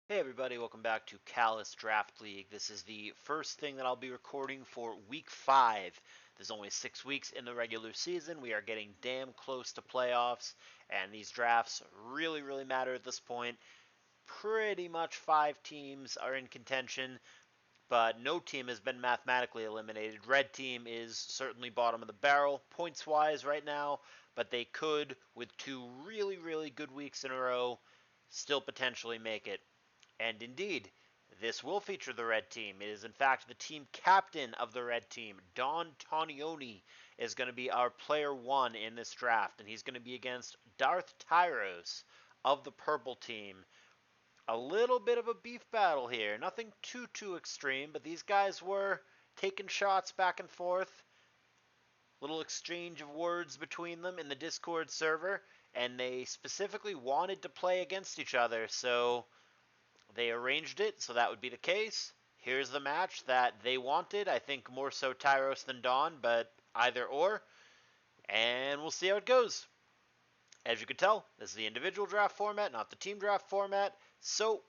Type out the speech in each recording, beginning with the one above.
Hey everybody, welcome back to CALLOUS Draft League. This is the first thing that I'll be recording for week 5. There's only 6 weeks in the regular season. We are getting damn close to playoffs, and these drafts really matter at this point. Pretty much 5 teams are in contention, but no team has been mathematically eliminated. Red team is certainly bottom of the barrel points-wise right now, but they could, with 2 really good weeks in a row, still potentially make it. And indeed, this will feature the red team. It is, in fact, the team captain of the red team, Tonionie, is going to be our player 1 in this draft, and he's going to be against DarthTyros of the purple team. A little bit of a beef battle here. Nothing too extreme, but these guys were taking shots back and forth. Little exchange of words between them in the Discord server, and they specifically wanted to play against each other, so they arranged it so that would be the case. Here's the match that they wanted. I think more so Tyros than Dawn, but either or. And we'll see how it goes. As you can tell, this is the individual draft format, not the team draft format. So,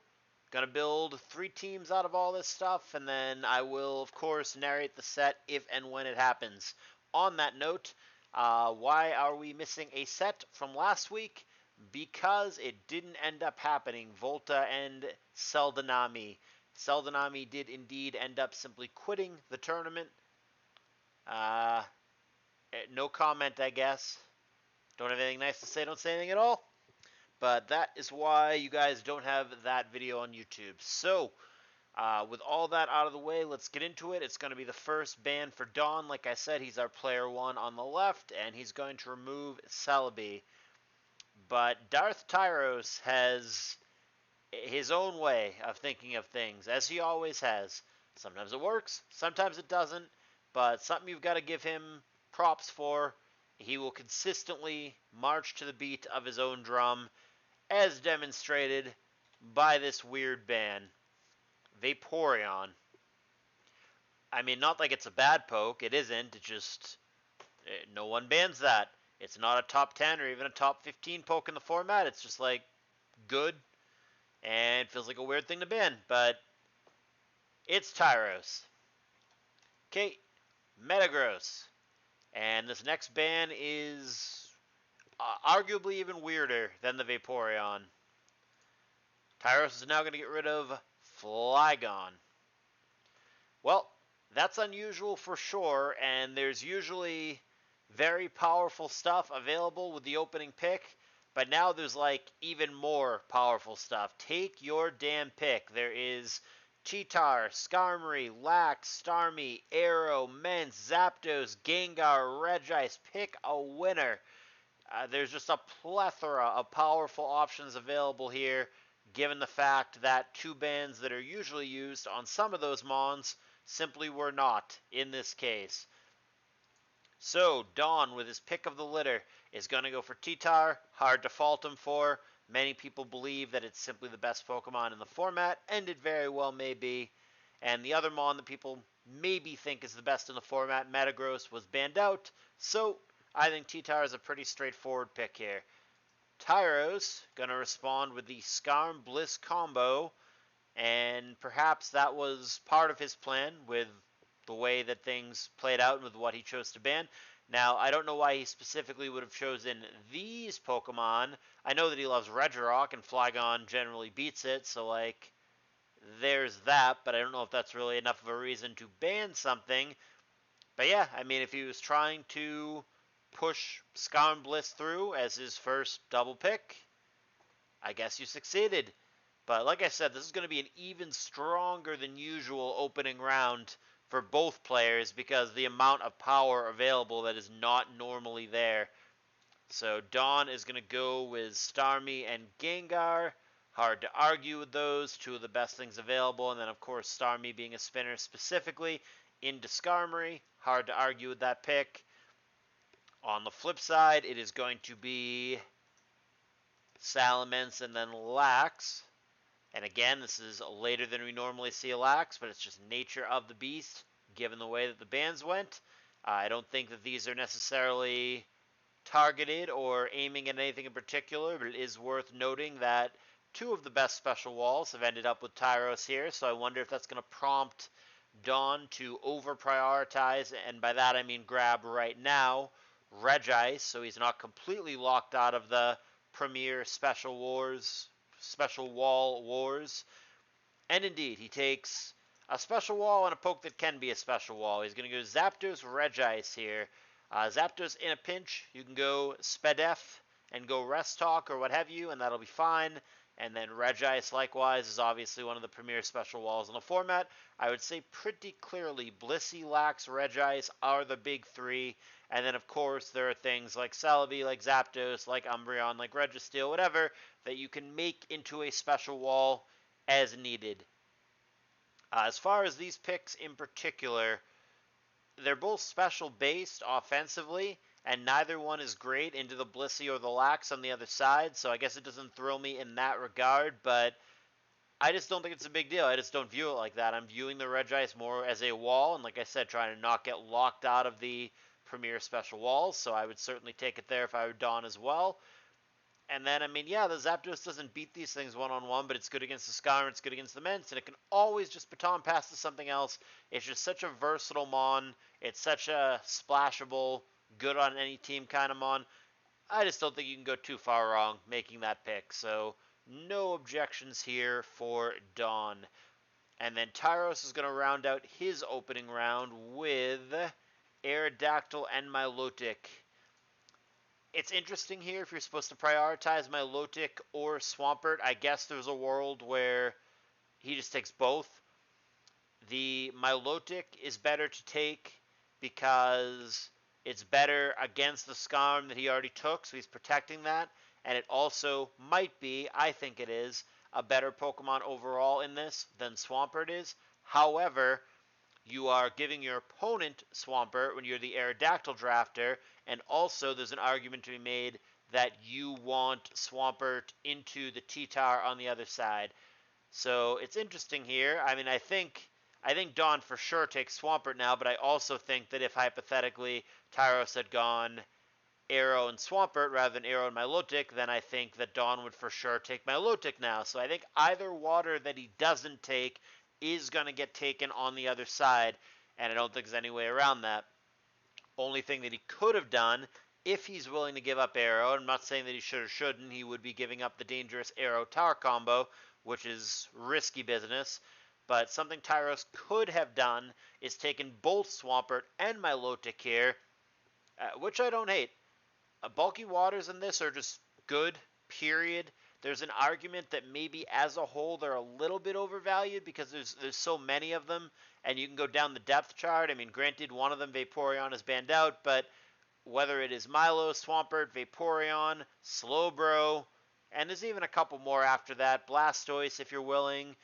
gonna build 3 teams out of all this stuff, and then I will, of course, narrate the set if and when it happens. On that note, why are we missing a set from last week? Because it didn't end up happening. Volta and Seldenami. Seldenami did indeed end up simply quitting the tournament. No comment, I guess. Don't have anything nice to say, don't say anything at all. But that is why you guys don't have that video on YouTube. So, with all that out of the way, let's get into it. It's going to be the first ban for Dawn. Like I said, he's our player 1 on the left, and he's going to remove Celebi. But DarthTyros has his own way of thinking of things, as he always has. Sometimes it works, sometimes it doesn't, but something you've got to give him props for. He will consistently march to the beat of his own drum, as demonstrated by this weird ban. Vaporeon. I mean, not like it's a bad poke, it isn't, it just... no one bans that. It's not a top 10 or even a top 15 poke in the format, it's just like, good, and feels like a weird thing to ban, but it's Tyros. Okay, Metagross. And this next ban is arguably even weirder than the Vaporeon. Tyros is now going to get rid of Flygon. Well, that's unusual for sure, and there's usually very powerful stuff available with the opening pick, but now there's like even more powerful stuff. Take your damn pick. There is Cheetar, Skarmory, Lax, Starmie, Arrow, Mence, Zapdos, Gengar, Regice. Pick a winner. There's just a plethora of powerful options available here, given the fact that 2 bans that are usually used on some of those mons simply were not in this case. So, Dawn, with his pick of the litter, is going to go for Cheetar. Hard to fault him for. Many people believe that it's simply the best Pokemon in the format, and it very well may be. And the other Mon that people maybe think is the best in the format, Metagross, was banned out. So, I think Cheetar is a pretty straightforward pick here. Tyros going to respond with the Skarm Bliss combo, and perhaps that was part of his plan with the way that things played out and with what he chose to ban. Now, I don't know why he specifically would have chosen these Pokemon. I know that he loves Regirock, and Flygon generally beats it, so, like, there's that, but I don't know if that's really enough of a reason to ban something. But yeah, I mean, if he was trying to push Skarm Bliss through as his first double pick, I guess you succeeded. But like I said, this is going to be an even stronger than usual opening round for both players because the amount of power available that is not normally there. So Dawn is going to go with Starmie and Gengar. Hard to argue with those, 2 of the best things available. And then, of course, Starmie being a spinner specifically into Skarmory. Hard to argue with that pick. On the flip side, it is going to be Salamence and then Lax. And again, this is later than we normally see a Lax, but it's just nature of the beast, given the way that the bans went. I don't think that these are necessarily targeted or aiming at anything in particular, but it is worth noting that two of the best special walls have ended up with Tyros here, so I wonder if that's going to prompt Dawn to over-prioritize, and by that I mean grab right now Regice, so he's not completely locked out of the premier special wall wars. And indeed, he takes a special wall and a poke that can be a special wall. He's going to go Zapdos Regice here. Zapdos in a pinch, you can go Spedef and go Rest Talk or what have you, and that'll be fine. And then Regice, likewise, is obviously one of the premier special walls in the format. I would say pretty clearly Blissey, Lax, Regice are the big three. And then, of course, there are things like Celebi, like Zapdos, like Umbreon, like Registeel, whatever, that you can make into a special wall as needed. As far as these picks in particular, they're both special based offensively, and neither one is great into the Blissey or the Lax on the other side, so I guess it doesn't thrill me in that regard, but I just don't think it's a big deal. I just don't view it like that. I'm viewing the Regice more as a wall, and like I said, trying to not get locked out of the premier special walls, so I would certainly take it there if I were Dawn as well. And then, I mean, yeah, the Zapdos doesn't beat these things one-on-one, but it's good against the Skyrim, it's good against the Ments, and it can always just baton pass to something else. It's just such a versatile Mon. It's such a splashable, good on any team kind of Mon. I just don't think you can go too far wrong making that pick. So, no objections here for Dawn. And then Tyros is going to round out his opening round with Aerodactyl and Milotic. It's interesting here if you're supposed to prioritize Milotic or Swampert. I guess there's a world where he just takes both. The Milotic is better to take because it's better against the Skarm that he already took, so he's protecting that. And it also might be, I think it is, a better Pokemon overall in this than Swampert is. However, you are giving your opponent Swampert when you're the Aerodactyl drafter, and also there's an argument to be made that you want Swampert into the T-Tower on the other side. So it's interesting here. I mean, I think Dawn for sure takes Swampert now, but I also think that if hypothetically Tyros had gone Arrow and Swampert rather than Arrow and Milotic, then I think that Dawn would for sure take Milotic now. So I think either water that he doesn't take is going to get taken on the other side, and I don't think there's any way around that. Only thing that he could have done, if he's willing to give up Arrow, I'm not saying that he should or shouldn't, he would be giving up the dangerous Arrow Tower combo, which is risky business, but something Tyros could have done is taken both Swampert and Milotic here, which I don't hate. Bulky waters in this are just good, period. There's an argument that maybe as a whole they're a little bit overvalued because there's so many of them, and you can go down the depth chart. I mean, granted, one of them, Vaporeon, is banned out, but whether it is Milo, Swampert, Vaporeon, Slowbro, and there's even a couple more after that, Blastoise if you're willing.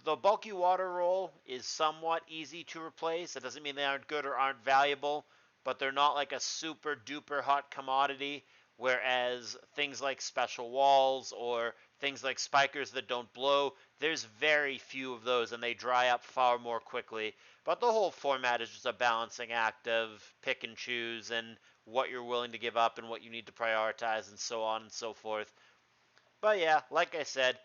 The bulky water roll is somewhat easy to replace. That doesn't mean they aren't good or aren't valuable, but they're not like a super duper hot commodity, whereas things like special walls or things like spikers that don't blow, there's very few of those and they dry up far more quickly. But the whole format is just a balancing act of pick and choose and what you're willing to give up and what you need to prioritize and so on and so forth. But yeah, like I said,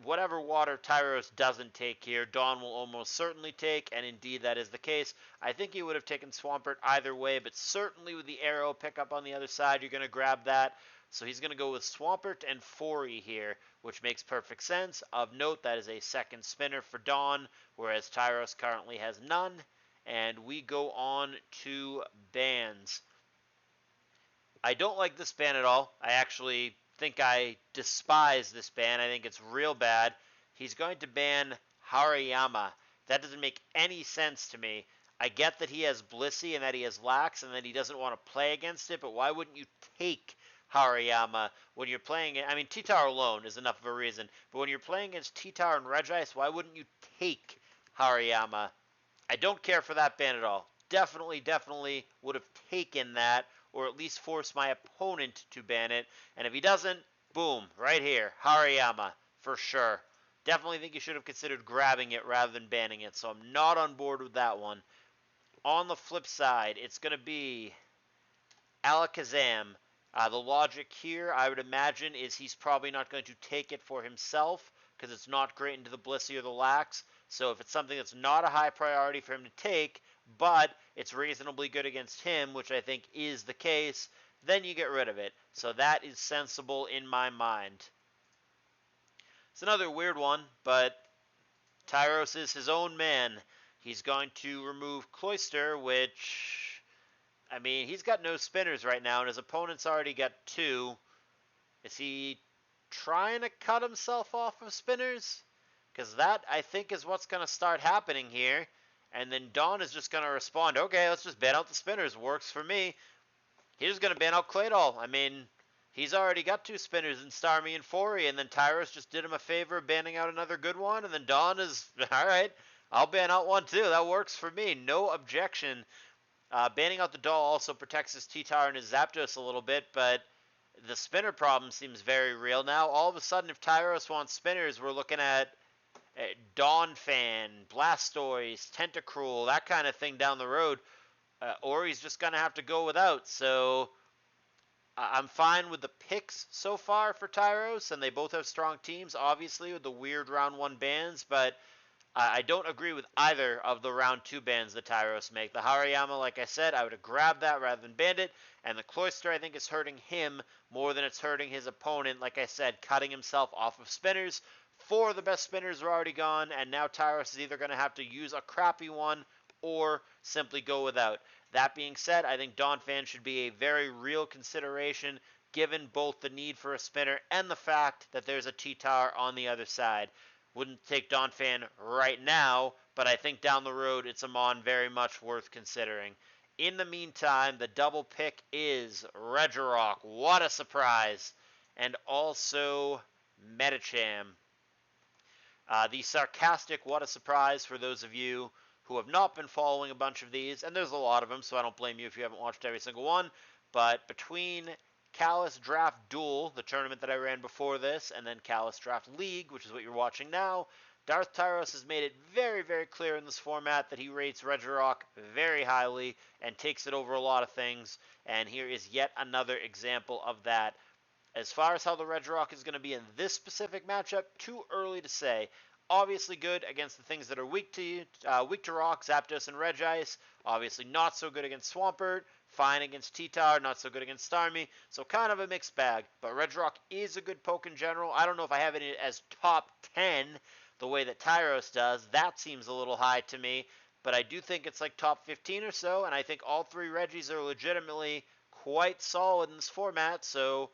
whatever water Tyros doesn't take here, Dawn will almost certainly take, and indeed that is the case. I think he would have taken Swampert either way, but certainly with the Arrow pickup on the other side, you're going to grab that. So he's going to go with Swampert and Fori here, which makes perfect sense. Of note, that is a second spinner for Dawn, whereas Tyros currently has none. And we go on to bans. I don't like this ban at all. I actually think I despise this ban. I think it's real bad. He's going to ban Hariyama. That doesn't make any sense to me. I get that he has Blissey and that he has Lax and that he doesn't want to play against it, but why wouldn't you take Hariyama when you're playing it? I mean, T-Tower alone is enough of a reason, but when you're playing against T-Tower and Regice, why wouldn't you take Hariyama? I don't care for that ban at all. Definitely would have taken that, or at least force my opponent to ban it. And if he doesn't, boom, right here, Hariyama, for sure. Definitely think you should have considered grabbing it rather than banning it, so I'm not on board with that one. On the flip side, it's going to be Alakazam. The logic here, I would imagine, is he's probably not going to take it for himself because it's not great into the Blissey or the Lax. So if it's something that's not a high priority for him to take, but it's reasonably good against him, which I think is the case, then you get rid of it. So that is sensible in my mind. It's another weird one, but Tyros is his own man. He's going to remove Cloyster, which, I mean, he's got no spinners right now, and his opponent's already got 2. Is he trying to cut himself off of spinners? Because that, I think, is what's going to start happening here. And then Dawn is just going to respond, okay, let's just ban out the spinners. Works for me. He's just going to ban out Claydol. I mean, he's already got 2 spinners in Starmie and Fori, and then Tyros just did him a favor banning out another good one, and then Dawn is, all right, I'll ban out one too. That works for me. No objection. Banning out the doll also protects his T-Tower and his Zapdos a little bit, but the spinner problem seems very real now. All of a sudden, if Tyros wants spinners, we're looking at Dawnfan, Blastoise, Tentacruel, that kind of thing down the road. Or he's just going to have to go without. So I'm fine with the picks so far for Tyros, and they both have strong teams, obviously, with the weird round 1 bans, but I don't agree with either of the round 2 bans that Tyros make. The Hariyama, like I said, I would have grabbed that rather than banned it, and the Cloyster, I think, is hurting him more than it's hurting his opponent. Like I said, cutting himself off of spinners. 4 of the best spinners are already gone, and now Tyros is either going to have to use a crappy one or simply go without. That being said, I think Dawnfan should be a very real consideration given both the need for a spinner and the fact that there's a T-Tower on the other side. Wouldn't take Dawnfan right now, but I think down the road it's a mon very much worth considering. In the meantime, the double pick is Regirock. What a surprise. And also Medicham. The sarcastic what a surprise for those of you who have not been following a bunch of these, and there's a lot of them, so I don't blame you if you haven't watched every single one, but between CALLOUS Draft Duel, the tournament that I ran before this, and then CALLOUS Draft League, which is what you're watching now, DarthTyros has made it very, very clear in this format that he rates Regirock very highly and takes it over a lot of things, and here is yet another example of that. As far as how the Regirock is going to be in this specific matchup, too early to say. Obviously good against the things that are weak to rock, Zapdos and Regice. Obviously not so good against Swampert. Fine against T-Tower, not so good against Starmie. So kind of a mixed bag. But Regirock is a good poke in general. I don't know if I have it as top 10 the way that Tyros does. That seems a little high to me. But I do think it's like top 15 or so. And I think all 3 Regis are legitimately quite solid in this format. So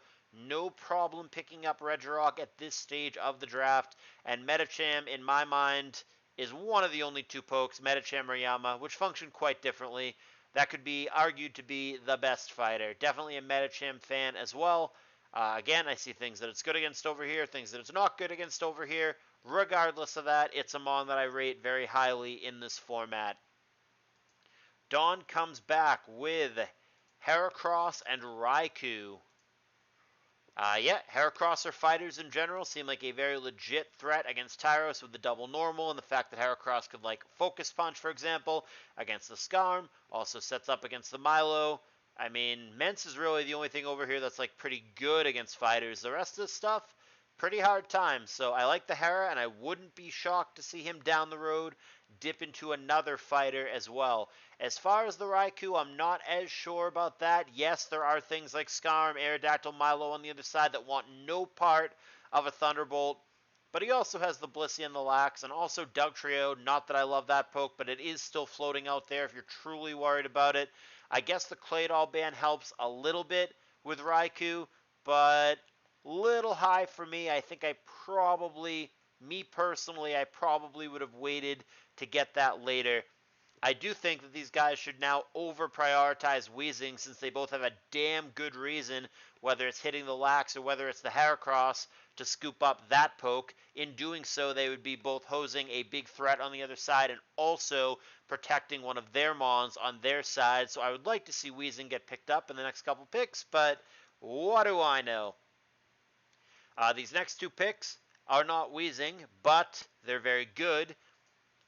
no problem picking up Regirock at this stage of the draft. And Medicham, in my mind, is one of the only 2 pokes, Medicham or Yama, which function quite differently. That could be argued to be the best fighter. Definitely a Medicham fan as well. Again, I see things that it's good against over here, things that it's not good against over here. Regardless of that, it's a mon that I rate very highly in this format. Dawn comes back with Heracross and Raikou. Yeah, Heracross fighters in general seem like a very legit threat against Tyros with the double normal and the fact that Heracross could like focus punch, for example, against the Skarm, also sets up against the Milo. I mean, Mence is really the only thing over here that's like pretty good against fighters. The rest of the stuff, pretty hard time. So I like the Hera, and I wouldn't be shocked to see him down the road dip into another fighter as well. As far as the Raikou, I'm not as sure about that. Yes, there are things like Skarm, Aerodactyl, Milo on the other side that want no part of a Thunderbolt. But he also has the Blissey and the Lax, and also Dugtrio. Not that I love that poke, but it is still floating out there if you're truly worried about it. I guess the Claydol ban helps a little bit with Raikou, but little high for me. I think me personally, I probably would have waited to get that later. I do think that these guys should now over-prioritize Weezing since they both have a damn good reason, whether it's hitting the Lax or whether it's the Heracross, to scoop up that poke. In doing so, they would be both hosing a big threat on the other side and also protecting one of their mons on their side. So I would like to see Weezing get picked up in the next couple picks, but what do I know? These next 2 picks are not Weezing, but they're very good.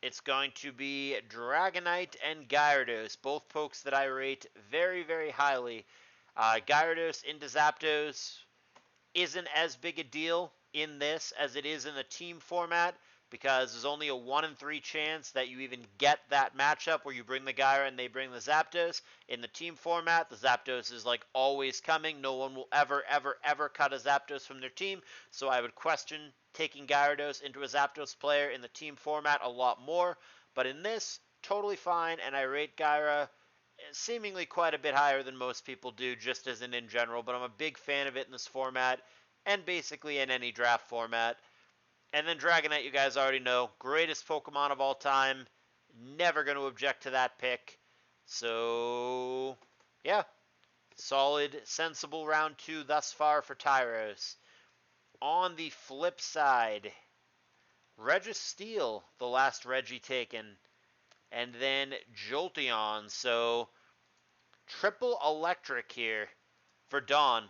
It's going to be Dragonite and Gyarados, both pokes that I rate very, very highly. Gyarados into Zapdos isn't as big a deal in this as it is in the team format, because there's only a 1 in 3 chance that you even get that matchup where you bring the Gyara and they bring the Zapdos. In the team format, the Zapdos is like always coming. No one will ever, ever, ever cut a Zapdos from their team, so I would question taking Gyarados into a Zapdos player in the team format a lot more. But in this, totally fine, and I rate Gyara seemingly quite a bit higher than most people do, just as in general, but I'm a big fan of it in this format, and basically in any draft format. And then Dragonite, you guys already know, greatest Pokemon of all time, never going to object to that pick. So, yeah, solid, sensible round 2 thus far for Tyros. On the flip side, Registeel, the last Reggie taken, and then Jolteon, so triple electric here for Dawn.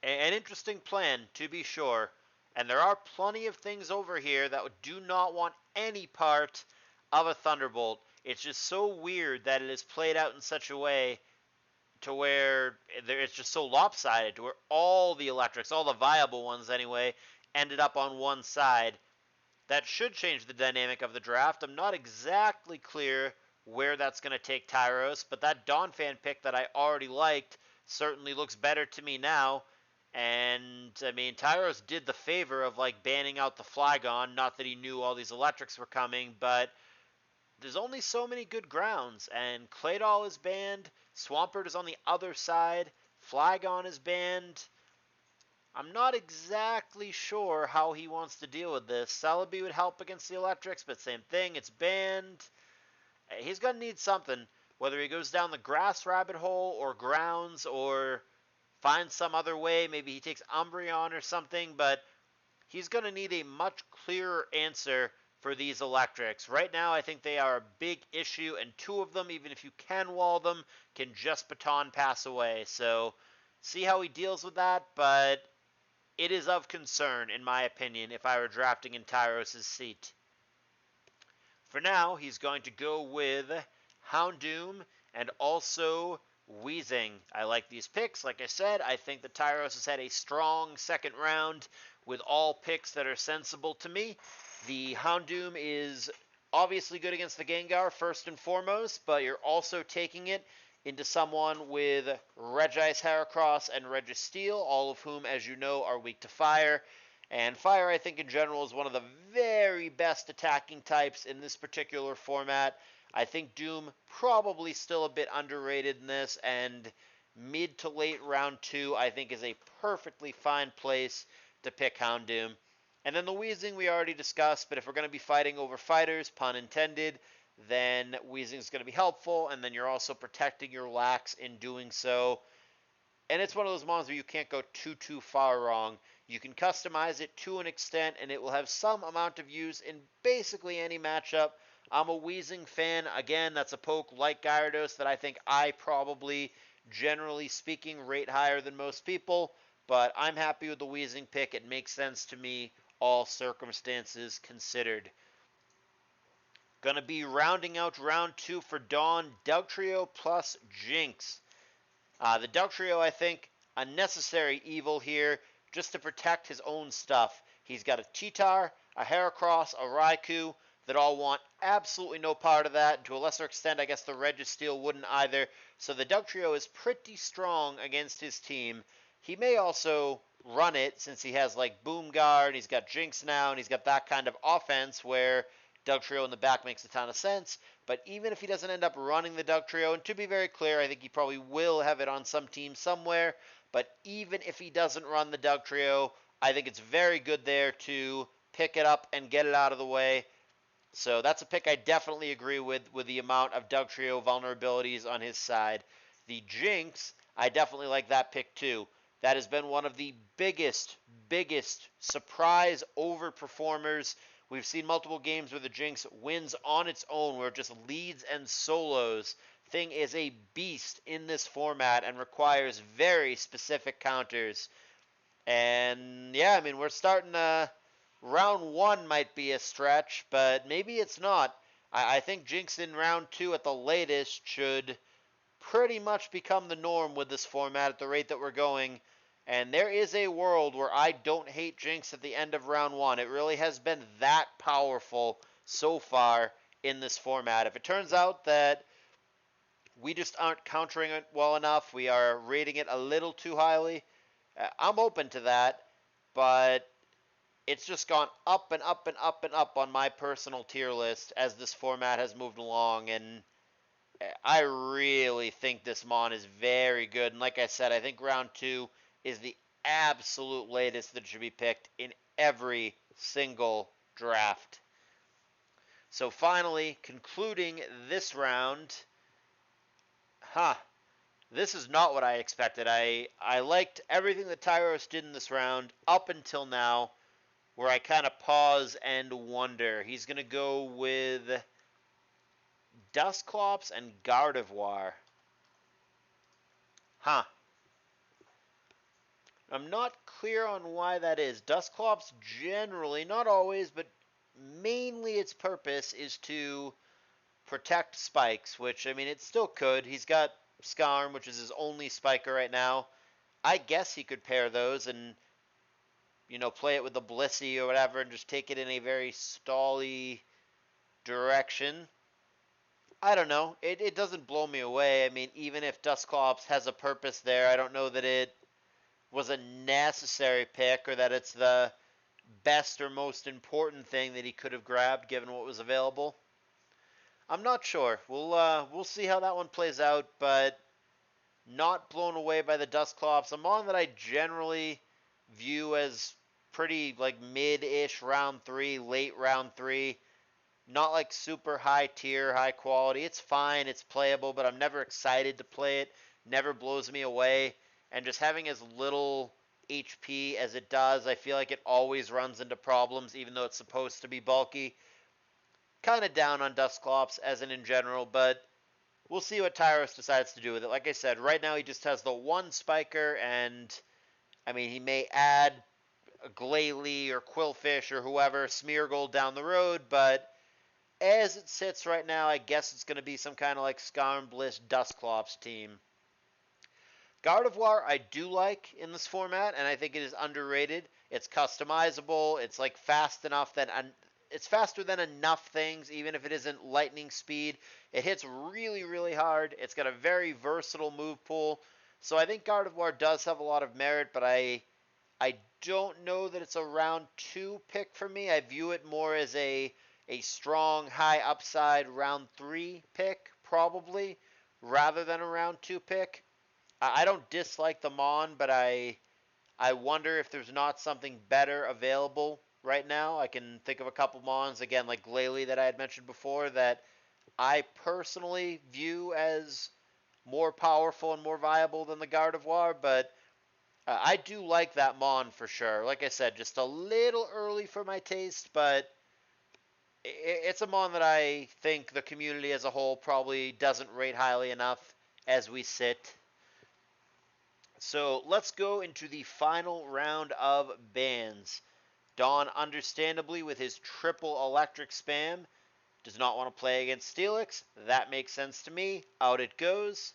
An interesting plan, to be sure. And there are plenty of things over here that do not want any part of a Thunderbolt. It's just so weird that it is played out in such a way to where it's just so lopsided, to where all the electrics, all the viable ones anyway, ended up on one side. That should change the dynamic of the draft. I'm not exactly clear where that's going to take Tyros, but that Donphan pick that I already liked certainly looks better to me now. And, I mean, Tyros did the favor of, like, banning out the Flygon. Not that he knew all these electrics were coming, but there's only so many good grounds. And Claydol is banned. Swampert is on the other side. Flygon is banned. I'm not exactly sure how he wants to deal with this. Celebi would help against the electrics, but same thing, it's banned. He's going to need something, whether he goes down the grass rabbit hole or grounds or finds some other way. Maybe he takes Umbreon or something, but he's going to need a much clearer answer for these electrics. Right now, I think they are a big issue, and 2 of them, even if you can wall them, can just baton pass away. So, see how he deals with that, but it is of concern, in my opinion, if I were drafting in Tyros' seat. For now, he's going to go with Houndoom and also Weezing. I like these picks. Like I said, I think that Tyros has had a strong second round with all picks that are sensible to me. The Houndoom is obviously good against the Gengar, first and foremost, but you're also taking it into someone with Regice, Heracross, and Registeel, all of whom, as you know, are weak to Fire. And Fire, I think, in general, is one of the very best attacking types in this particular format. I think Doom probably still a bit underrated in this, and mid to late round 2, I think, is a perfectly fine place to pick Houndoom. And then the Weezing we already discussed, but if we're going to be fighting over fighters, pun intended, then Weezing is going to be helpful, and then you're also protecting your lax in doing so. And it's one of those mons where you can't go too far wrong. You can customize it to an extent, and it will have some amount of use in basically any matchup. I'm a Weezing fan. Again, that's a poke like Gyarados that I think I probably, generally speaking, rate higher than most people. But I'm happy with the Weezing pick. It makes sense to me, all circumstances considered. Going to be rounding out round 2 for Dawn, Dugtrio plus Jinx. The Dugtrio, I think, a necessary evil here just to protect his own stuff. He's got a Cheetar, a Heracross, a Raikou that all want absolutely no part of that. To a lesser extent, I guess the Registeel wouldn't either. So the Dugtrio is pretty strong against his team. He may also run it since he has like Boomguard, he's got Jinx now, and he's got that kind of offense where Dugtrio in the back makes a ton of sense. But even if he doesn't end up running the Dugtrio, and to be very clear, I think he probably will have it on some team somewhere, but even if he doesn't run the Dugtrio, I think it's very good there to pick it up and get it out of the way. So that's a pick I definitely agree with the amount of Dugtrio vulnerabilities on his side. The Jinx, I definitely like that pick too. That has been one of the biggest surprise overperformers. We've seen multiple games where the Jinx wins on its own, where it just leads and solos. Thing is a beast in this format and requires very specific counters. And yeah, I mean, we're starting round 1 might be a stretch, but maybe it's not. I think Jinx in round 2 at the latest should pretty much become the norm with this format at the rate that we're going. And there is a world where I don't hate Jinx at the end of round 1. It really has been that powerful so far in this format. If it turns out that we just aren't countering it well enough, we are rating it a little too highly, I'm open to that. But it's just gone up and up and up and up on my personal tier list as this format has moved along, and I really think this Mon is very good. And like I said, I think round 2 is the absolute latest that should be picked in every single draft. So finally, concluding this round, this is not what I expected. I liked everything that Tyros did in this round up until now, where I kind of pause and wonder. He's going to go with Dusclops and Gardevoir. I'm not clear on why that is. Dusclops generally, not always, but mainly its purpose is to protect spikes, which, I mean, it still could. He's got Skarm, which is his only spiker right now. I guess he could pair those and, you know, play it with the Blissey or whatever and just take it in a very stally direction. I don't know. It doesn't blow me away. I mean, even if Dusclops has a purpose there, I don't know that it was a necessary pick or that it's the best or most important thing that he could have grabbed given what was available. I'm not sure. We'll see how that one plays out, but not blown away by the Dusclops. A mon that I generally view as pretty like mid-ish round 3, late round 3. Not like super high tier, high quality. It's fine, it's playable, but I'm never excited to play it. Never blows me away. And just having as little HP as it does, I feel like it always runs into problems, even though it's supposed to be bulky. Kind of down on Dusclops as in general, but we'll see what Tyros decides to do with it. Like I said, right now he just has the one spiker, and I mean, he may add a Glalie or Quillfish or whoever, Smeargle down the road, but as it sits right now, I guess it's going to be some kind of like Skarm Bliss Dusclops team. Gardevoir I do like in this format, and I think it is underrated. It's customizable. It's like fast enough that it's faster than enough things, even if it isn't lightning speed. It hits really, really hard. It's got a very versatile move pool. So I think Gardevoir does have a lot of merit, but I don't know that it's a round 2 pick for me. I view it more as a strong, high upside round 3 pick, probably, rather than a round 2 pick. I don't dislike the Mon, but I wonder if there's not something better available right now. I can think of a couple Mons, again, like Glalie that I had mentioned before, that I personally view as more powerful and more viable than the Gardevoir, but I do like that Mon for sure. Like I said, just a little early for my taste, but it's a Mon that I think the community as a whole probably doesn't rate highly enough as we sit. So let's go into the final round of bans. Dawn, understandably, with his triple electric spam, does not want to play against Steelix. That makes sense to me. Out it goes.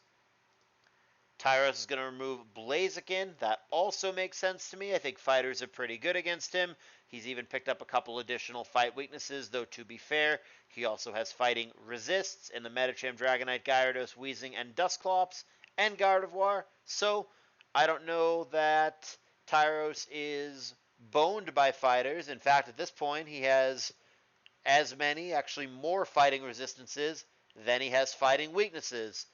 Tyros is going to remove Blaziken. That also makes sense to me. I think fighters are pretty good against him. He's even picked up a couple additional fight weaknesses, though to be fair, he also has fighting resists in the Medicham, Dragonite, Gyarados, Weezing, and Dusclops, and Gardevoir. So I don't know that Tyros is boned by fighters. In fact, at this point, he has as many, actually more fighting resistances than he has fighting weaknesses.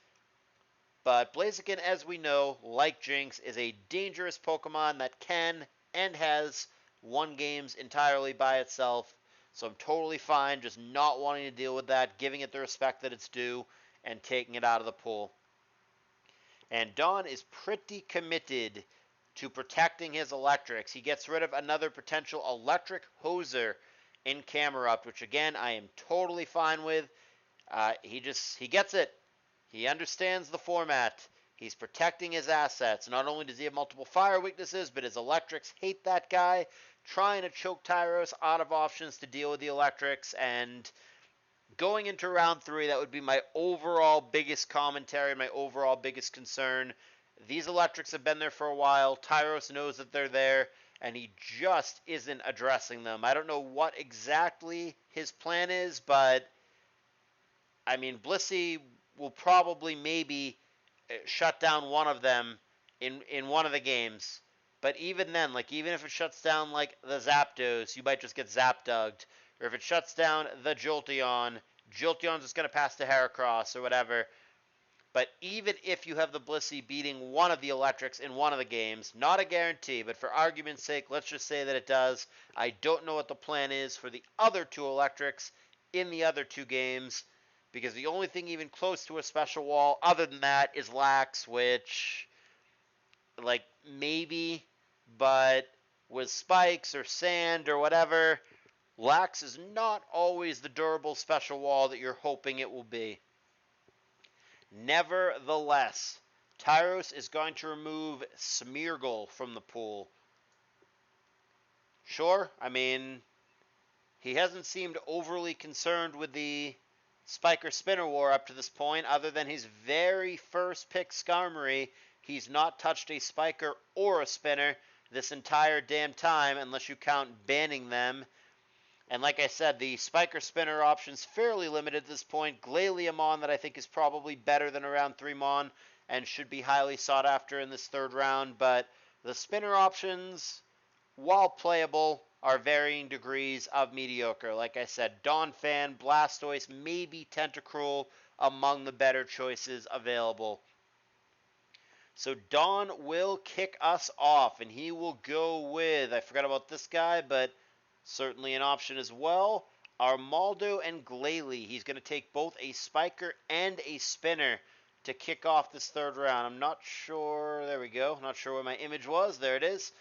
But Blaziken, as we know, like Jinx, is a dangerous Pokemon that can and has won games entirely by itself. So I'm totally fine just not wanting to deal with that, giving it the respect that it's due, and taking it out of the pool. And Dawn is pretty committed to protecting his electrics. He gets rid of another potential electric hoser in Camerupt, which again I am totally fine with. He gets it. He understands the format. He's protecting his assets. Not only does he have multiple fire weaknesses, but his electrics hate that guy, trying to choke Tyros out of options to deal with the electrics, and Going into round 3, that would be my overall biggest commentary, my overall biggest concern. These electrics have been there for a while. Tyros knows that they're there, and he just isn't addressing them. I don't know what exactly his plan is, but I mean, Blissey will probably maybe shut down one of them in one of the games. But even then, like even if it shuts down like the Zapdos, you might just get Zapdugged. Or if it shuts down the Jolteon, Jolteon's just gonna pass to Heracross or whatever. But even if you have the Blissey beating one of the electrics in one of the games, not a guarantee, but for argument's sake, let's just say that it does. I don't know what the plan is for the other two electrics in the other two games, because the only thing even close to a special wall other than that is Lax, which, like, maybe, but with spikes or sand or whatever, Lax is not always the durable special wall that you're hoping it will be. Nevertheless, Tyros is going to remove Smeargle from the pool. Sure, I mean, he hasn't seemed overly concerned with the Spiker Spinner War up to this point, other than his very first pick, Skarmory. He's not touched a Spiker or a Spinner this entire damn time, unless you count banning them. And like I said, the Spiker Spinner option's fairly limited at this point. Glalie that I think is probably better than a round 3 Mon and should be highly sought after in this third round. But the Spinner options, while playable, are varying degrees of mediocre. Like I said, Donphan, Blastoise, maybe Tentacruel among the better choices available. So Don will kick us off, and he will go with, I forgot about this guy, but certainly an option as well, Armaldo and Glalie. He's going to take both a Spiker and a Spinner to kick off this third round. I'm not sure, there we go, not sure where my image was, there it is.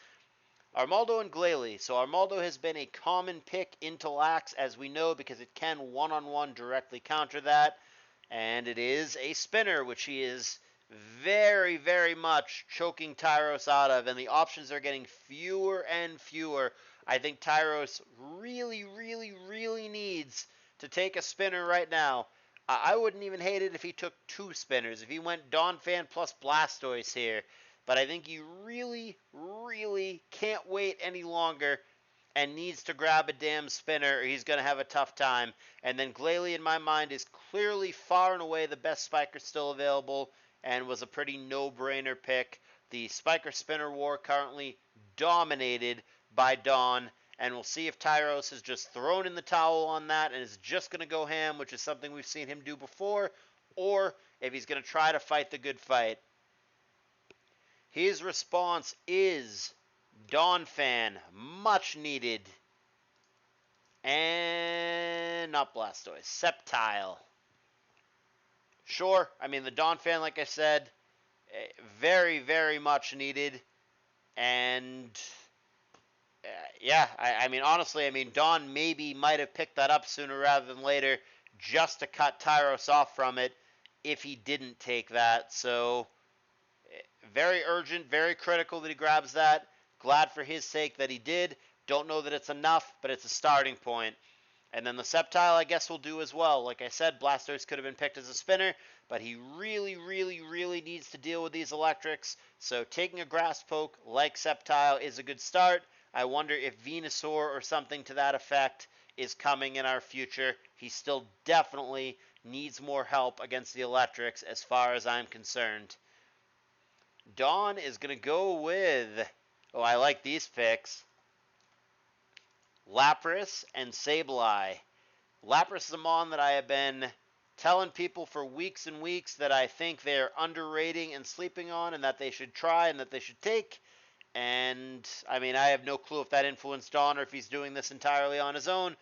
Armaldo and Glalie. So Armaldo has been a common pick into Lax, as we know, because it can one-on-one directly counter that. And it is a Spinner, which he is very, very much choking Tyros out of. And the options are getting fewer and fewer. I think Tyros really, really, really needs to take a Spinner right now. I wouldn't even hate it if he took 2 Spinners. If he went Donphan plus Blastoise here. But I think he really, really can't wait any longer and needs to grab a damn Spinner or he's going to have a tough time. And then Glalie, in my mind, is clearly far and away the best Spiker still available and was a pretty no-brainer pick. The Spiker Spinner war currently dominated by Dawn, and we'll see if Tyros has just thrown in the towel on that and is just going to go ham, which is something we've seen him do before, or if he's going to try to fight the good fight. His response is Donphan, much needed. And not Blastoise, Sceptile. Sure, I mean the Donphan, like I said, very, very much needed. And yeah, I mean honestly, I mean Dawn maybe might have picked that up sooner rather than later just to cut Tyros off from it if he didn't take that. So very urgent, very critical that he grabs that. Glad for his sake that he did. Don't know that it's enough, but it's a starting point. And then the Sceptile, I guess, will do as well. Like I said, Blastoise could have been picked as a Spinner, but he really, really, really needs to deal with these electrics. So taking a Grass Poke like Sceptile is a good start. I wonder if Venusaur or something to that effect is coming in our future. He still definitely needs more help against the electrics as far as I'm concerned. Dawn is going to go with, oh, I like these picks, Lapras and Sableye. Lapras is a Mon that I have been telling people for weeks and weeks that I think they're underrating and sleeping on and that they should try and that they should take. And, I mean, I have no clue if that influenced Dawn or if he's doing this entirely on his own,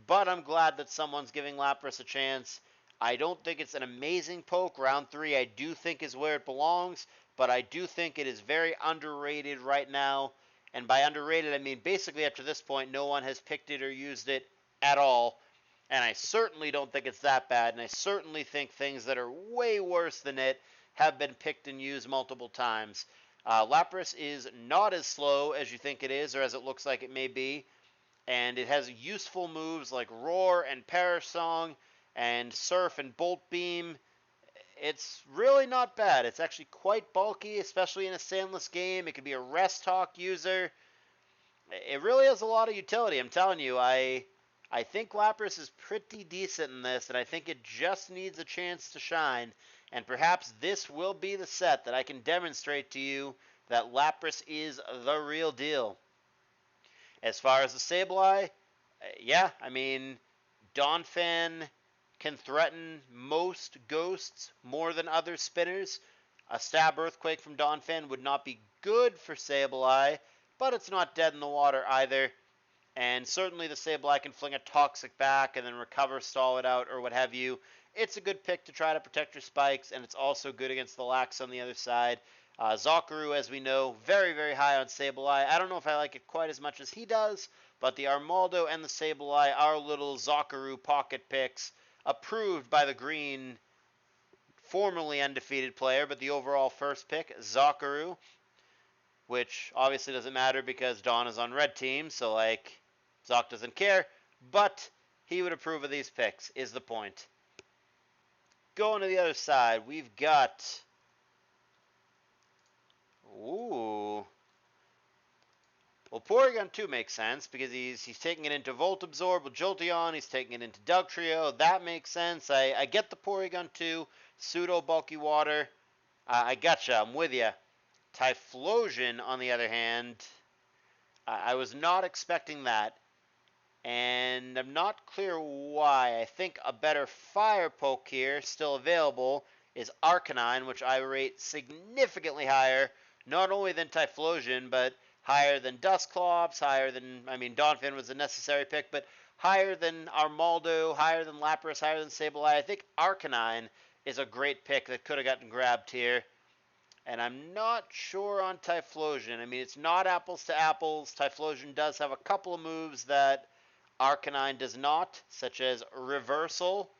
but I'm glad that someone's giving Lapras a chance. I don't think it's an amazing poke. Round 3 I do think is where it belongs, but I do think it is very underrated right now. And by underrated, I mean basically up to this point, no one has picked it or used it at all. And I certainly don't think it's that bad. And I certainly think things that are way worse than it have been picked and used multiple times. Lapras is not as slow as you think it is, or as it looks like it may be. And it has useful moves like Roar and Perish Song. And Surf and Bolt Beam, it's really not bad. It's actually quite bulky, especially in a sandless game. It could be a rest hawk user. It really has a lot of utility. I'm telling you, I think Lapras is pretty decent in this, and I think it just needs a chance to shine. And perhaps this will be the set that I can demonstrate to you that Lapras is the real deal. As far as the Sableye, yeah, I mean, Donphan can threaten most ghosts more than other spinners. A Stab Earthquake from Donphan would not be good for Sableye, but it's not dead in the water either. And certainly the Sableye can fling a Toxic back and then recover, stall it out, or what have you. It's a good pick to try to protect your spikes, and it's also good against the Lax on the other side. Zakaru, as we know, very, very high on Sableye. I don't know if I like it quite as much as he does, but the Armaldo and the Sableye are little Zakaru pocket picks, approved by the green, formerly undefeated player, but the overall first pick, Zakaru, which obviously doesn't matter because Dawn is on red team, so, like, Zoc doesn't care, but he would approve of these picks, is the point. Going to the other side, we've got... Ooh. Well, Porygon 2 makes sense because he's taking it into Volt Absorb with Jolteon. He's taking it into Dugtrio. That makes sense. I get the Porygon 2. Pseudo Bulky Water. I gotcha. I'm with you. Typhlosion, on the other hand, I was not expecting that. And I'm not clear why. I think a better Fire Poke here, still available, is Arcanine, which I rate significantly higher, not only than Typhlosion, but higher than Dusclops, higher than, I mean, Donphan was a necessary pick, but higher than Armaldo, higher than Lapras, higher than Sableye. I think Arcanine is a great pick that could have gotten grabbed here. And I'm not sure on Typhlosion. I mean, it's not apples to apples. Typhlosion does have a couple of moves that Arcanine does not, such as Reversal.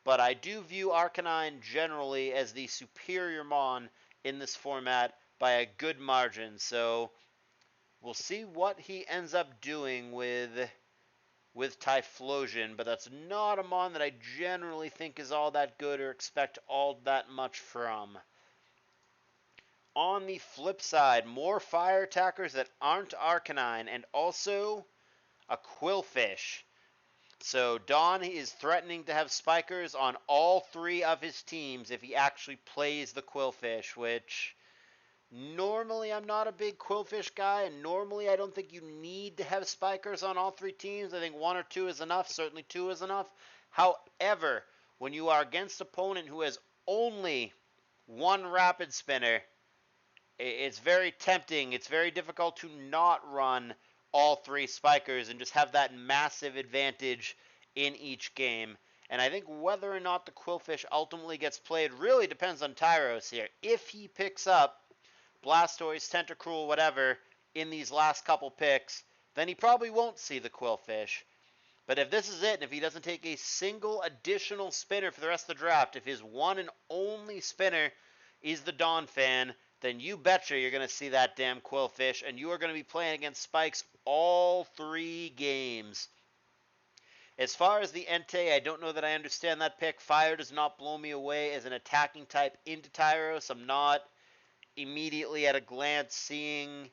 But I do view Arcanine generally as the superior Mon in this format by a good margin. So we'll see what he ends up doing with Typhlosion. But that's not a Mon that I generally think is all that good or expect all that much from. On the flip side, more fire attackers that aren't Arcanine, and also a Qwilfish. So Don is threatening to have spikers on all three of his teams if he actually plays the Qwilfish, which normally I'm not a big Qwilfish guy, and normally I don't think you need to have spikers on all three teams. I think one or two is enough, certainly two is enough. However, when you are against an opponent who has only one Rapid Spinner, it's very tempting. It's very difficult to not run all three spikers and just have that massive advantage in each game. And I think whether or not the Qwilfish ultimately gets played really depends on Tyros here. If he picks up Blastoise, Tentacruel, whatever, in these last couple picks, then he probably won't see the Qwilfish. But if this is it, and if he doesn't take a single additional spinner for the rest of the draft, if his one and only spinner is the Donphan, then you betcha you're going to see that damn Qwilfish, and you are going to be playing against Spikes all three games. As far as the Entei, I don't know that I understand that pick. Fire does not blow me away as an attacking type into Tyros. I'm not immediately at a glance seeing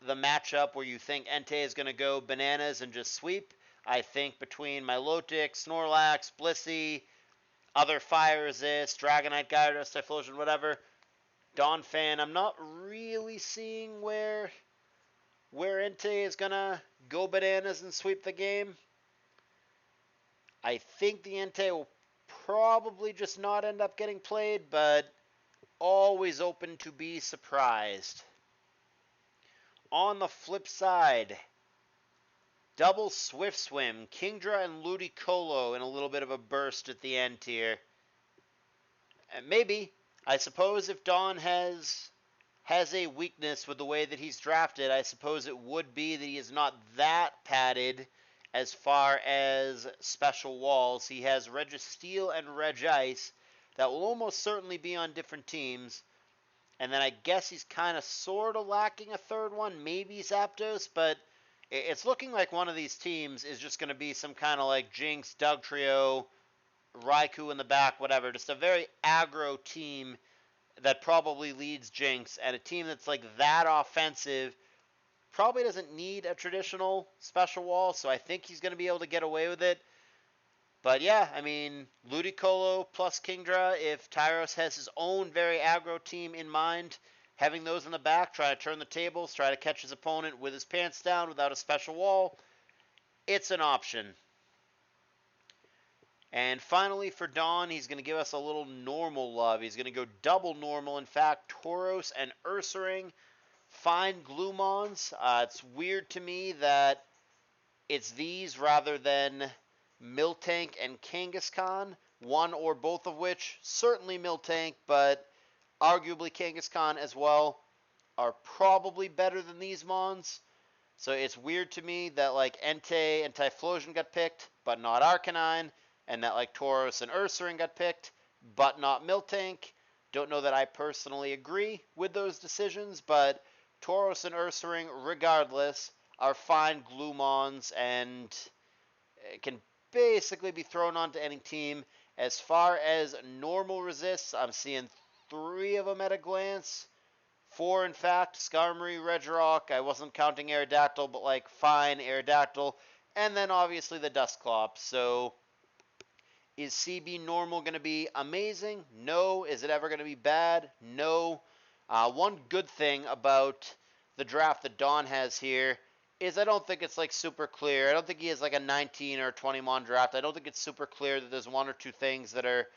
the matchup where you think Entei is going to go bananas and just sweep. I think between Milotic, Snorlax, Blissey, other Fire Resist, Dragonite, Gyarados, Typhlosion, whatever, Donphan, I'm not really seeing where Entei is going to go bananas and sweep the game. I think the Entei will probably just not end up getting played, but always open to be surprised. On the flip side, double Swift Swim, Kingdra and Ludicolo in a little bit of a burst at the end here. And maybe, I suppose if Don has a weakness with the way that he's drafted, I suppose it would be that he is not that padded as far as special walls. He has Registeel and Regice that will almost certainly be on different teams. And then I guess he's kind of sort of lacking a third one, maybe Zapdos, but it's looking like one of these teams is just going to be some kind of like Jinx, Dugtrio, Raikou in the back, whatever. Just a very aggro team that probably leads Jinx, and a team that's like that offensive probably doesn't need a traditional special wall, so I think he's going to be able to get away with it. But yeah, I mean, Ludicolo plus Kingdra, if Tyros has his own very aggro team in mind, having those in the back, try to turn the tables, try to catch his opponent with his pants down without a special wall, it's an option. And finally for Dawn, he's going to give us a little normal love. He's going to go double normal. In fact, Tauros and Ursaring find Gloomons. It's weird to me that it's these rather than Miltank and Kangaskhan, one or both of which, certainly Miltank, but arguably Kangaskhan as well, are probably better than these Mons. So it's weird to me that like Entei and Typhlosion got picked, but not Arcanine, and that like Tauros and Ursaring got picked, but not Miltank. Don't know that I personally agree with those decisions, but Tauros and Ursaring, regardless, are fine Gloomons and can basically be thrown onto any team. As far as normal resists, I'm seeing 3 of them at a glance. 4, in fact, Skarmory, Regirock. I wasn't counting Aerodactyl, but like fine Aerodactyl. And then obviously the Dusclops. So is CB normal going to be amazing? No. Is it ever going to be bad? No. One good thing about the draft that Don has here is I don't think it's like super clear. I don't think he has like a 19 or 20 mon draft. I don't think it's super clear that there's 1 or 2 things that are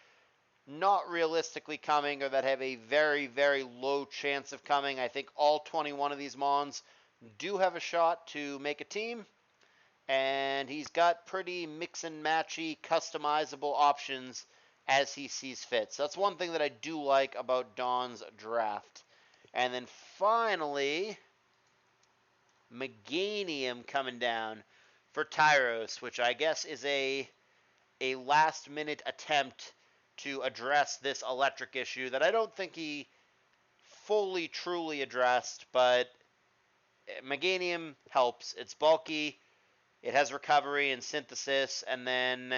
not realistically coming or that have a very, very low chance of coming. I think all 21 of these mons do have a shot to make a team, and he's got pretty mix and matchy, customizable options as he sees fit. So that's one thing that I do like about Don's draft. And then finally, Meganium coming down for Tyros, which I guess is a last-minute attempt to address this electric issue that I don't think he fully, truly addressed, but Meganium helps. It's bulky, it has recovery and synthesis, and then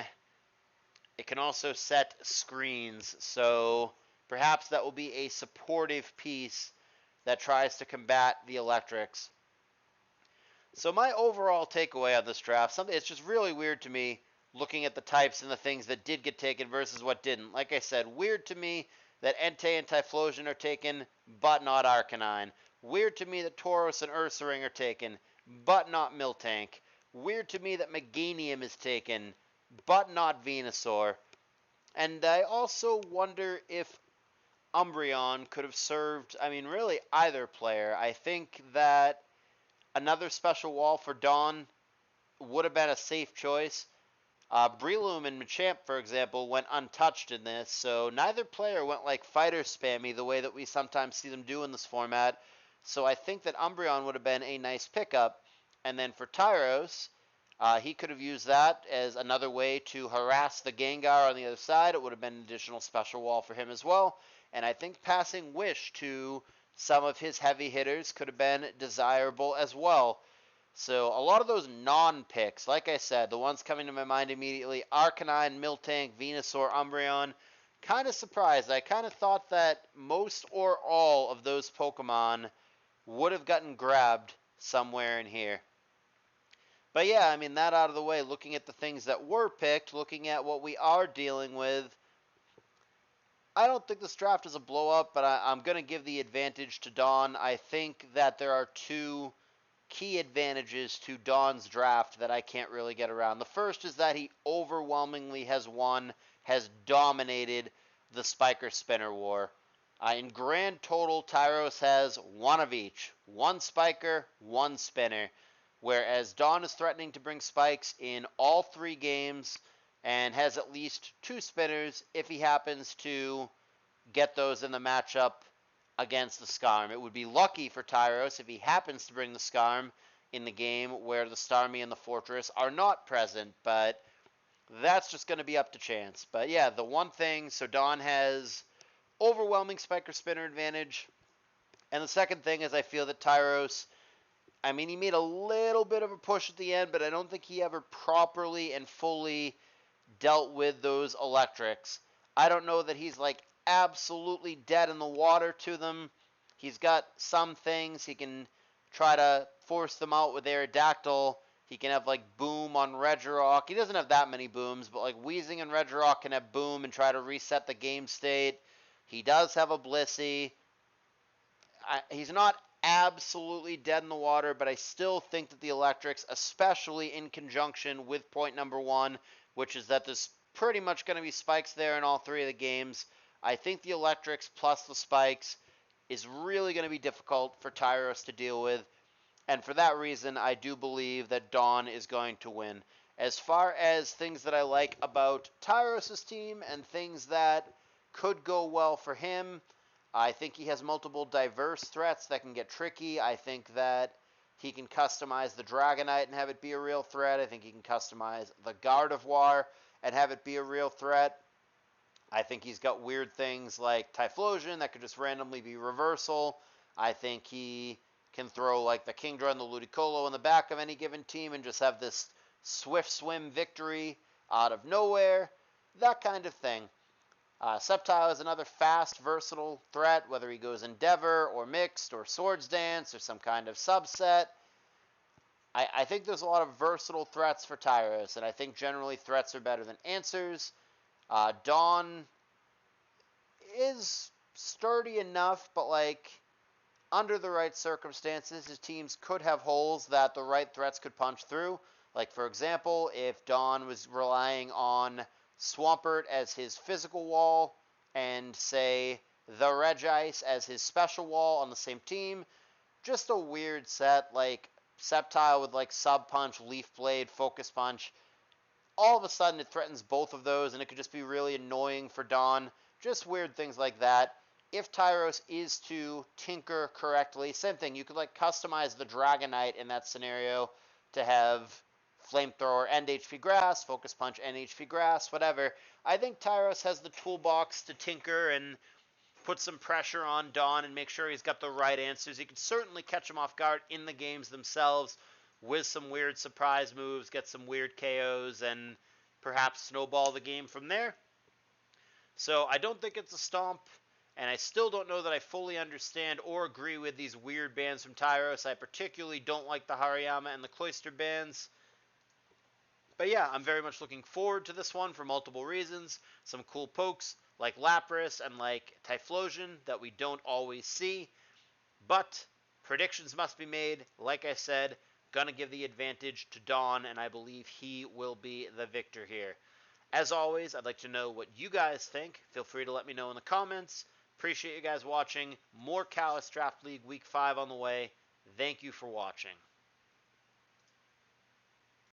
it can also set screens, so perhaps that will be a supportive piece that tries to combat the electrics. So my overall takeaway on this draft, it's just really weird to me looking at the types and the things that did get taken versus what didn't. Like I said, weird to me that Entei and Typhlosion are taken, but not Arcanine. Weird to me that Tauros and Ursaring are taken, but not Miltank. Weird to me that Meganium is taken, but not Venusaur. And I also wonder if Umbreon could have served, I mean, really either player. I think that another special wall for Dawn would have been a safe choice. Breloom and Machamp, for example, went untouched in this, so neither player went like fighter spammy the way that we sometimes see them do in this format. So I think that Umbreon would have been a nice pickup. And then for Tyros, he could have used that as another way to harass the Gengar on the other side. It would have been an additional special wall for him as well. And I think passing Wish to some of his heavy hitters could have been desirable as well. So a lot of those non-picks, like I said, the ones coming to my mind immediately, Arcanine, Miltank, Venusaur, Umbreon, kind of surprised. I kind of thought that most or all of those Pokemon would have gotten grabbed somewhere in here. But yeah, I mean, that out of the way, looking at the things that were picked, looking at what we are dealing with, I don't think this draft is a blow-up, but I'm going to give the advantage to Dawn. I think that there are 2 key advantages to Dawn's draft that I can't really get around. The first is that he overwhelmingly has dominated the Spiker Spinner war. In grand total, Tyros has 1 of each. 1 Spiker, 1 Spinner. Whereas Dawn is threatening to bring spikes in all 3 games and has at least 2 Spinners if he happens to get those in the matchup against the Skarm. It would be lucky for Tyros if he happens to bring the Skarm in the game where the Starmie and the Fortress are not present, but that's just going to be up to chance. But yeah, the one thing, so Dawn has overwhelming Spiker Spinner advantage, and the second thing is I feel that Tyros, I mean, he made a little bit of a push at the end, but I don't think he ever properly and fully dealt with those electrics. I don't know that he's like absolutely dead in the water to them. He's got some things. He can try to force them out with Aerodactyl. He can have like Boom on Regirock. He doesn't have that many booms, but like Weezing and Regirock can have Boom and try to reset the game state. He does have a Blissey. He's not absolutely dead in the water, but I still think that the electrics, especially in conjunction with point number one, which is that there's pretty much going to be spikes there in all three of the games, I think the electrics plus the spikes is really going to be difficult for Tyros to deal with. And for that reason, I do believe that Dawn is going to win. As far as things that I like about Tyros' team and things that could go well for him, I think he has multiple diverse threats that can get tricky. I think that he can customize the Dragonite and have it be a real threat. I think he can customize the Gardevoir and have it be a real threat. I think he's got weird things like Typhlosion that could just randomly be reversal. I think he can throw like the Kingdra and the Ludicolo in the back of any given team and just have this swift swim victory out of nowhere. That kind of thing. Sceptile is another fast, versatile threat, whether he goes Endeavor or Mixed or Swords Dance or some kind of subset. I think there's a lot of versatile threats for Tyros, and I think generally threats are better than answers. Dawn is sturdy enough, but like under the right circumstances, his teams could have holes that the right threats could punch through. Like, for example, if Dawn was relying on Swampert as his physical wall and, say, the Regice as his special wall on the same team, just a weird set, like Sceptile with, like, Sub Punch, Leaf Blade, Focus Punch. All of a sudden, it threatens both of those, and it could just be really annoying for Dawn. Just weird things like that. If Tyros is to tinker correctly, same thing. You could like customize the Dragonite in that scenario to have Flamethrower and HP Grass, Focus Punch and HP Grass, whatever. I think Tyros has the toolbox to tinker and put some pressure on Dawn and make sure he's got the right answers. He could certainly catch him off guard in the games themselves with some weird surprise moves, get some weird KOs, and perhaps snowball the game from there. So I don't think it's a stomp. And I still don't know that I fully understand or agree with these weird bans from Tyros. I particularly don't like the Hariyama and the Cloyster bans. But yeah, I'm very much looking forward to this one for multiple reasons. Some cool pokes like Lapras and like Typhlosion that we don't always see. But predictions must be made. Like I said, gonna give the advantage to Dawn, and I believe he will be the victor here. As always, I'd like to know what you guys think. Feel free to let me know in the comments. Appreciate you guys watching. More CALLOUS Draft League Week 5 on the way. Thank you for watching.